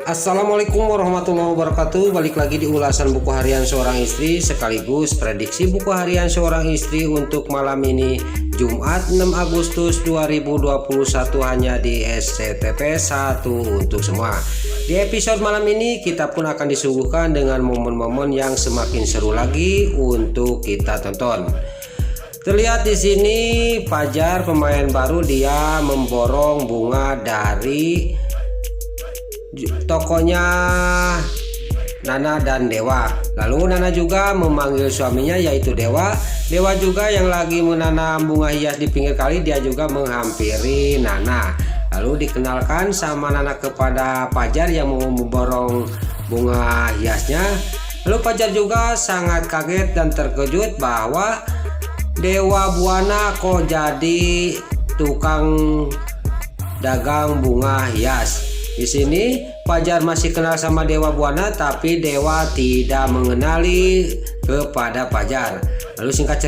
Assalamualaikum warahmatullahi wabarakatuh. Balik lagi di ulasan buku harian seorang istri sekaligus prediksi buku harian seorang istri untuk malam ini Jumat 6 Agustus 2021 hanya di SCTP 1 untuk semua. Di episode malam ini kita pun akan disuguhkan dengan momen-momen yang semakin seru lagi untuk kita tonton. Terlihat di sini Fajar, pemain baru, dia memborong bunga dari tokonya Nana dan Dewa. Lalu Nana juga memanggil suaminya yaitu Dewa. Dewa juga yang lagi menanam bunga hias di pinggir kali, dia juga menghampiri Nana. Lalu dikenalkan sama Nana kepada Fajar yang mau memborong bunga hiasnya. Lalu Fajar juga sangat kaget dan terkejut bahwa Dewa Buana kok jadi tukang dagang bunga hias. Di sini Fajar masih kenal sama Dewa Buana, tapi Dewa tidak mengenali kepada Fajar. Lalu singkat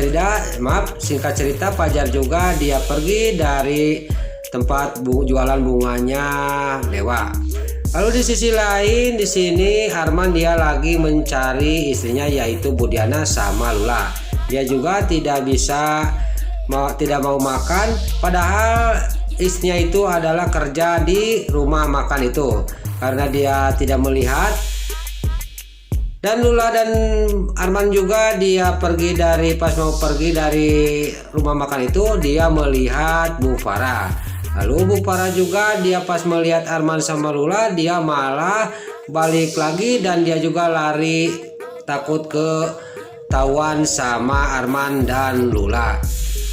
cerita Fajar juga dia pergi dari tempat jualan bunganya Dewa. Lalu di sisi lain di sini Arman dia lagi mencari istrinya yaitu Budiana sama Lula. Dia juga tidak mau makan, padahal istrinya itu adalah kerja di rumah makan itu karena dia tidak melihat. Dan Lula dan Arman juga dia pas mau pergi dari rumah makan itu dia melihat Bu Farah. Lalu Bu Farah juga dia pas melihat Arman sama Lula dia malah balik lagi dan dia juga lari takut ketahuan sama Arman dan Lula.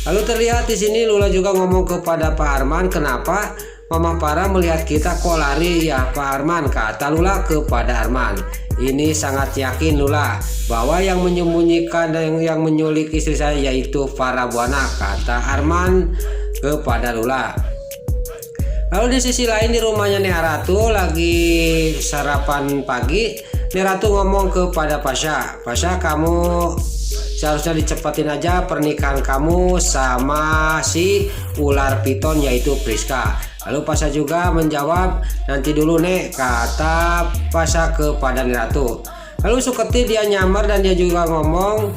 Lalu terlihat di sini Lula juga ngomong kepada Pak Arman, "Kenapa Mama Farah melihat kita kok lari ya Pak Arman?" Kata Lula kepada Arman. Ini sangat yakin Lula bahwa yang menyembunyikan dan yang menyulik istri saya yaitu Farah Buana, kata Arman kepada Lula. Lalu di sisi lain di rumahnya Nek Ratu lagi sarapan pagi, Nek Ratu ngomong kepada Pasha, "Pasha, kamu seharusnya dicepetin aja pernikahan kamu sama si ular piton yaitu Priska." Lalu Pasha juga menjawab, "Nanti dulu Nek," kata Pasha kepada Nek Ratu. Lalu Suketi dia nyamar dan dia juga ngomong,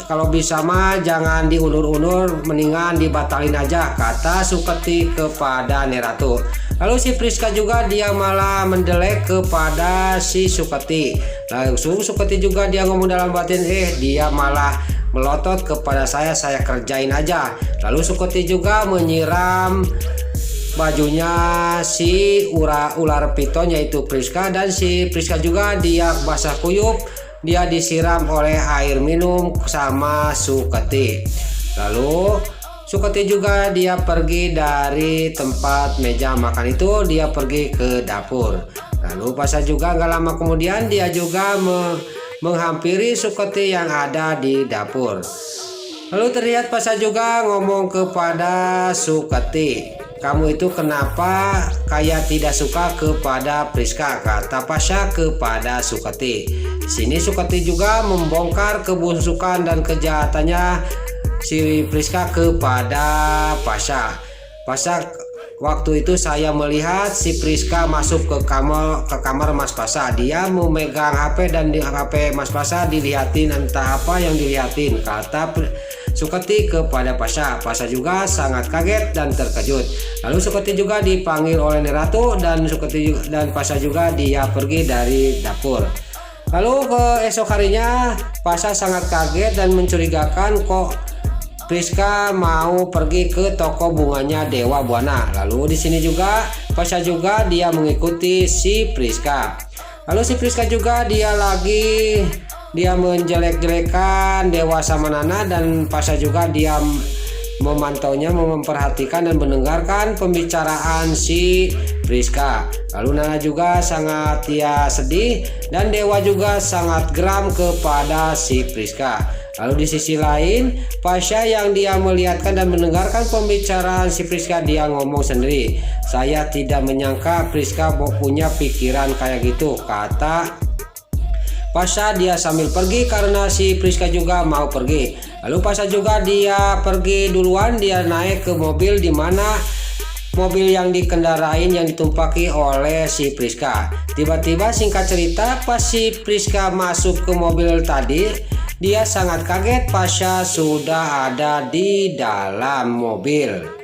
kalau bisa mah jangan diundur-undur, mendingan dibatalin aja," kata Suketi kepada Nek Ratu. Lalu si Priska juga dia malah mendelek kepada si Suketi. Langsung Suketi juga dia ngomong dalam batin, dia malah melotot kepada saya kerjain aja. Lalu Suketi juga menyiram bajunya si ular piton yaitu Priska, dan si Priska juga dia basah kuyup, dia disiram oleh air minum sama Suketi. Lalu Suketi juga dia pergi dari tempat meja makan itu, dia pergi ke dapur. Lalu Pasha juga nggak lama kemudian dia juga menghampiri Suketi yang ada di dapur. Lalu terlihat Pasha juga ngomong kepada Suketi, "Kamu itu kenapa kayak tidak suka kepada Priska?" kata Pasha kepada Suketi. Di sini Suketi juga membongkar kebusukan dan kejahatannya si Priska kepada Pasha. "Pasha, waktu itu saya melihat si Priska masuk ke kamar Mas Pasha. Dia memegang HP dan di HP Mas Pasha dilihatin, entah apa yang dilihatin," kata Suketi kepada Pasha. Pasha juga sangat kaget dan terkejut. Lalu Suketi juga dipanggil oleh Nek Ratu dan Pasha juga dia pergi dari dapur. Lalu keesok harinya Pasha sangat kaget dan mencurigakan kok Priska mau pergi ke toko bunganya Dewa Buana. Lalu di sini juga Pasha juga dia mengikuti si Priska. Lalu si Priska juga dia menjelek-jelekan Dewa sama Nana, dan Pasha juga dia memantaunya, memperhatikan dan mendengarkan pembicaraan si Priska. Lalu Nana juga sangat sedih dan Dewa juga sangat geram kepada si Priska. Lalu di sisi lain Pasha yang dia melihatkan dan mendengarkan pembicaraan si Priska, dia ngomong sendiri, "Saya tidak menyangka Priska punya pikiran kayak gitu," kata Pasha dia sambil pergi karena si Priska juga mau pergi. Lalu Pasha juga dia pergi duluan, dia naik ke mobil di mana mobil yang dikendarain yang ditumpaki oleh si Priska. Tiba-tiba singkat cerita pas si Priska masuk ke mobil tadi, dia sangat kaget pasca sudah ada di dalam mobil.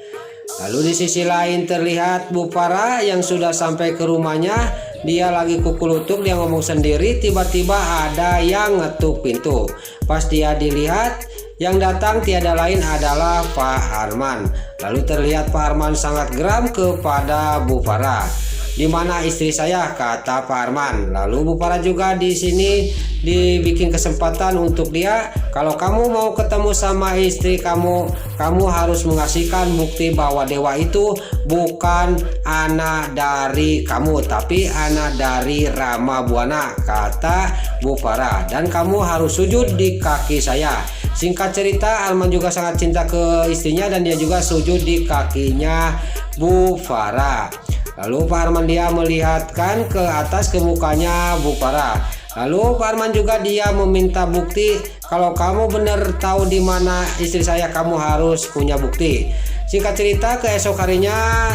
Lalu di sisi lain terlihat Bu Farah yang sudah sampai ke rumahnya. Dia lagi kukurutuk, dia ngomong sendiri, tiba-tiba ada yang ngetuk pintu. Pas dia dilihat, yang datang tiada lain adalah Pak Arman. Lalu terlihat Pak Arman sangat geram kepada Bu Farah. "Di mana istri saya?" kata Pak Arman. Lalu Bu Farah juga di sini dibikin kesempatan untuk dia, "Kalau kamu mau ketemu sama istri kamu, kamu harus mengasihkan bukti bahwa Dewa itu bukan anak dari kamu, tapi anak dari Rama Buana," kata Bu Farah. "Dan kamu harus sujud di kaki saya." Singkat cerita, Arman juga sangat cinta ke istrinya dan dia juga sujud di kakinya Bu Farah. Lalu Pak Arman dia melihatkan ke atas ke mukanya Bu Farah. Lalu Pak Arman juga dia meminta bukti, "Kalau kamu benar tahu di mana istri saya, kamu harus punya bukti." Singkat cerita, keesok harinya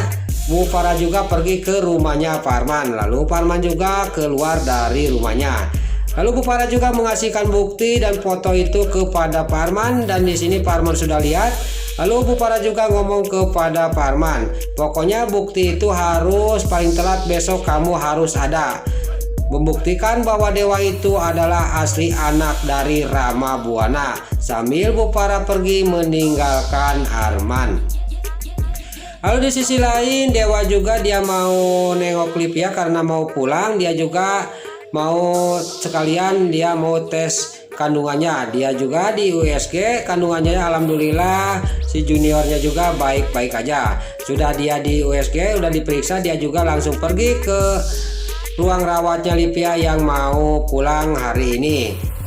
Bu Farah juga pergi ke rumahnya Pak Arman. Lalu Pak Arman juga keluar dari rumahnya. Lalu Bu Farah juga mengasihkan bukti dan foto itu kepada Pak Arman, dan di sini Pak Arman sudah lihat. Lalu Bu Farah juga ngomong kepada Pak Arman, "Pokoknya bukti itu harus paling telat besok kamu harus ada, membuktikan bahwa Dewa itu adalah asli anak dari Rama Buana." Sambil Bu Farah pergi meninggalkan Arman. Lalu di sisi lain Dewa juga dia mau nengok Livia karena mau pulang. Dia juga mau sekalian dia mau tes kandungannya. Dia juga di USG, kandungannya alhamdulillah si juniornya juga baik-baik aja. Sudah dia di USG, udah diperiksa, dia juga langsung pergi ke ruang rawatnya Livia yang mau pulang hari ini.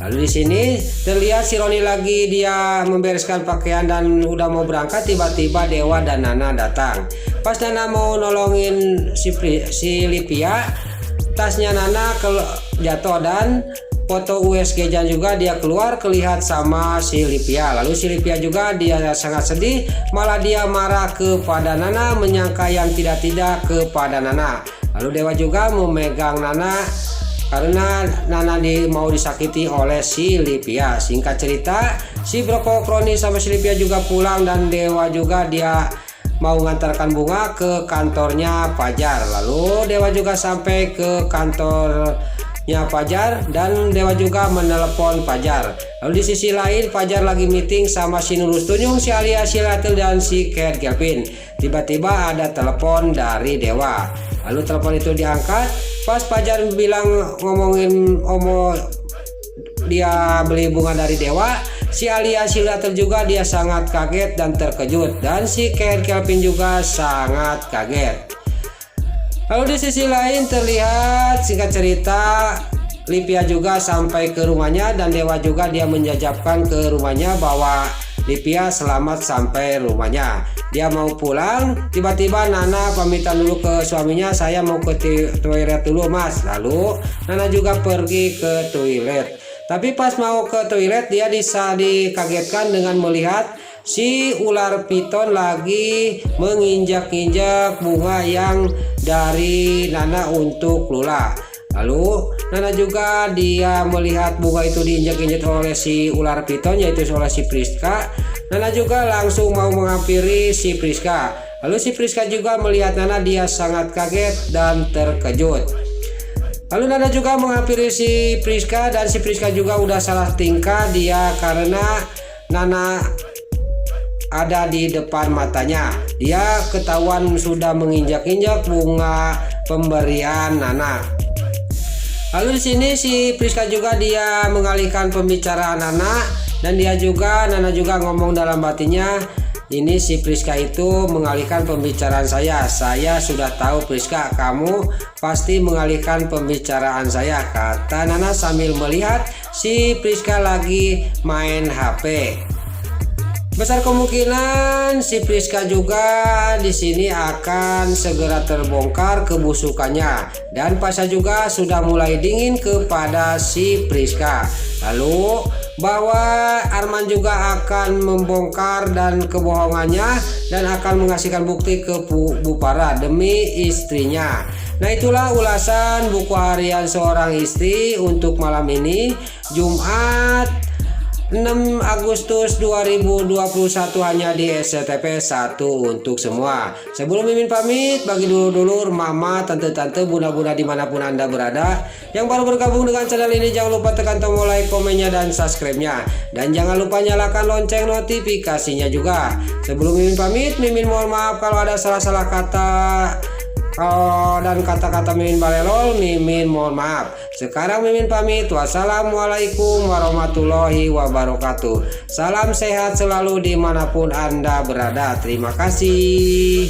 Lalu di sini terlihat si Roni lagi dia membereskan pakaian dan udah mau berangkat. Tiba-tiba Dewa dan Nana datang. Pas Nana mau nolongin si Livia, tasnya Nana jatuh dan foto USG Jan juga dia keluar kelihat sama si Livia. Lalu si Livia juga dia sangat sedih, malah dia marah kepada Nana, menyangka yang tidak-tidak kepada Nana. Lalu Dewa juga memegang Nana karena Nana mau disakiti oleh si Livia. Singkat cerita, si Broko Kroni sama si Livia juga pulang dan Dewa juga dia mau mengantarkan bunga ke kantornya Fajar. Lalu Dewa juga sampai ke kantornya Fajar dan Dewa juga menelepon Fajar. Lalu di sisi lain Fajar lagi meeting sama si Nurus Tunyung, si Alia, si Latil dan si Cat Kelvin. Tiba-tiba ada telepon dari Dewa. Lalu telepon itu diangkat. Pas Fajar bilang ngomongin dia beli bunga dari Dewa, si Alia si Latil juga dia sangat kaget dan terkejut, dan si Cat Kelvin juga sangat kaget. Lalu di sisi lain terlihat singkat cerita Livia juga sampai ke rumahnya dan Dewa juga dia menjajabkan ke rumahnya bahwa Livia selamat sampai rumahnya. Dia mau pulang, tiba-tiba Nana pamitan dulu ke suaminya, "Saya mau ke toilet dulu mas." Lalu Nana juga pergi ke toilet. Tapi pas mau ke toilet dia dikagetkan dengan melihat si ular piton lagi menginjak-injak bunga yang dari Nana untuk Lula. Lalu Nana juga dia melihat bunga itu diinjak-injak oleh si ular piton, yaitu oleh si Priska. Nana juga langsung mau menghampiri si Priska. Lalu si Priska juga melihat Nana, dia sangat kaget dan terkejut. Lalu Nana juga menghampiri si Priska dan si Priska juga udah salah tingkah dia karena Nana ada di depan matanya. Dia ketahuan sudah menginjak-injak bunga pemberian Nana. Lalu di sini si Priska juga dia mengalihkan pembicaraan Nana dan Nana juga ngomong dalam batinnya, "Ini si Priska itu mengalihkan pembicaraan saya. Saya sudah tahu Priska, kamu pasti mengalihkan pembicaraan saya," kata Nana sambil melihat si Priska lagi main HP. Besar kemungkinan si Priska juga di sini akan segera terbongkar kebusukannya, dan Pasha juga sudah mulai dingin kepada si Priska. Lalu bahwa Arman juga akan membongkar dan kebohongannya dan akan mengasihkan bukti ke Bu Farah demi istrinya. Nah, itulah ulasan buku harian seorang istri untuk malam ini, Jumat 6 Agustus 2021 hanya di SCTV 1 untuk semua. Sebelum Mimin pamit, bagi dulur-dulur, mama, tante-tante, bunda-bunda dimanapun Anda berada yang baru bergabung dengan channel ini, jangan lupa tekan tombol like, komennya, dan subscribe-nya. Dan jangan lupa nyalakan lonceng notifikasinya juga. Sebelum Mimin pamit, Mimin mohon maaf kalau ada salah-salah kata dan kata-kata Mimin balelol, Mimin mohon maaf. Sekarang Mimin pamit. Wassalamualaikum warahmatullahi wabarakatuh. Salam sehat selalu dimanapun Anda berada. Terima kasih.